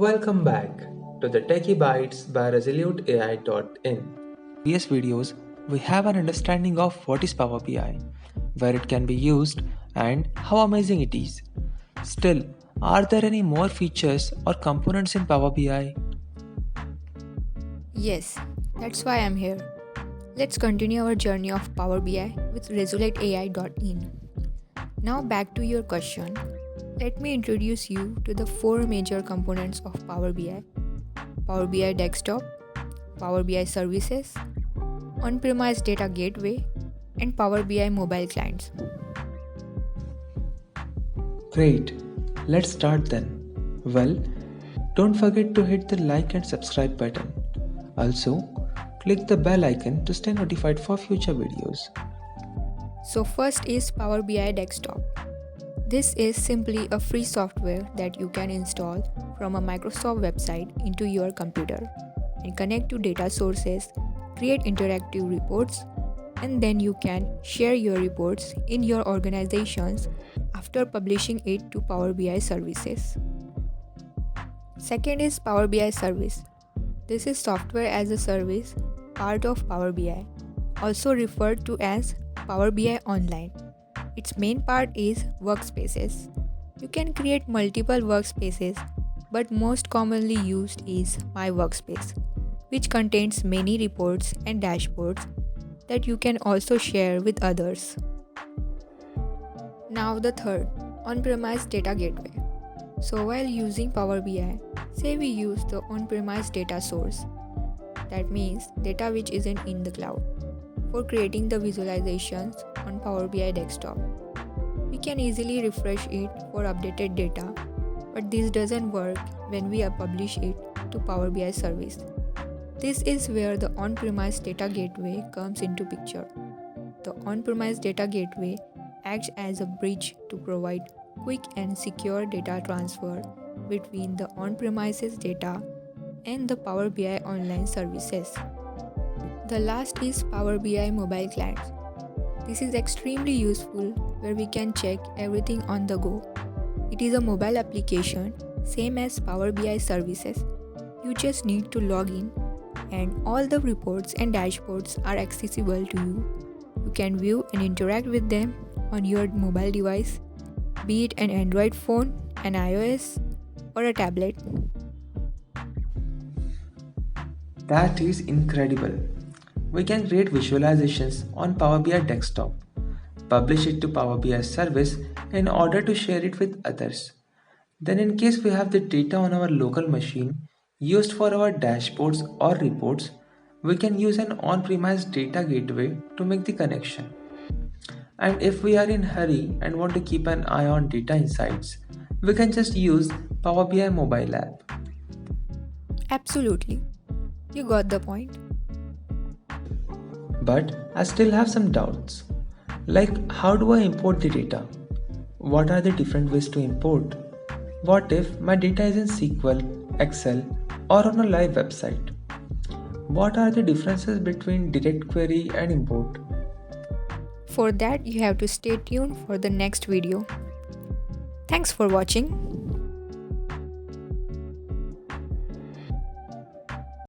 Welcome back to the Techie Bytes by ResoluteAI.in. Previous videos, we have an understanding of what is Power BI, where it can be used, and how amazing it is. Still, are there any more features or components in Power BI? Yes, that's why I'm here. Let's continue our journey of Power BI with ResoluteAI.in. Now back to your question. Let me introduce you to the four major components of Power BI: Power BI Desktop, Power BI Services, On-Premise Data Gateway, and Power BI Mobile Clients. Great, let's start then. Well, don't forget to hit the like and subscribe button. Also, click the bell icon to stay notified for future videos. So first is Power BI Desktop. This is simply a free software that you can install from a Microsoft website into your computer and connect to data sources, create interactive reports, and then you can share your reports in your organizations after publishing it to Power BI services. Second is Power BI Service. This is software as a service, part of Power BI, also referred to as Power BI Online. Its main part is workspaces. You can create multiple workspaces, but most commonly used is My Workspace, which contains many reports and dashboards that you can also share with others. Now the third, On-Premise Data Gateway. So while using Power BI, say we use the on-premise data source. That means data which isn't in the cloud. For creating the visualizations on Power BI Desktop, we can easily refresh it for updated data, but this doesn't work when we publish it to Power BI service. This is where the on-premise data gateway comes into picture. The on-premise data gateway acts as a bridge to provide quick and secure data transfer between the on-premises data and the Power BI online services. The last is Power BI Mobile Clients. This is extremely useful where we can check everything on the go. It is a mobile application, same as Power BI services. You just need to log in and all the reports and dashboards are accessible to you. You can view and interact with them on your mobile device, be it an Android phone, an iOS, or a tablet. That is incredible. We can create visualizations on Power BI Desktop, publish it to Power BI service in order to share it with others. Then in case we have the data on our local machine used for our dashboards or reports, we can use an on-premise data gateway to make the connection. And if we are in hurry and want to keep an eye on data insights, we can just use Power BI mobile app. Absolutely. You got the point. But I still have some doubts. Like, how do I import the data? What are the different ways to import? What if my data is in SQL, Excel, or on a live website? What are the differences between direct query and import? For that, you have to stay tuned for the next video. Thanks for watching.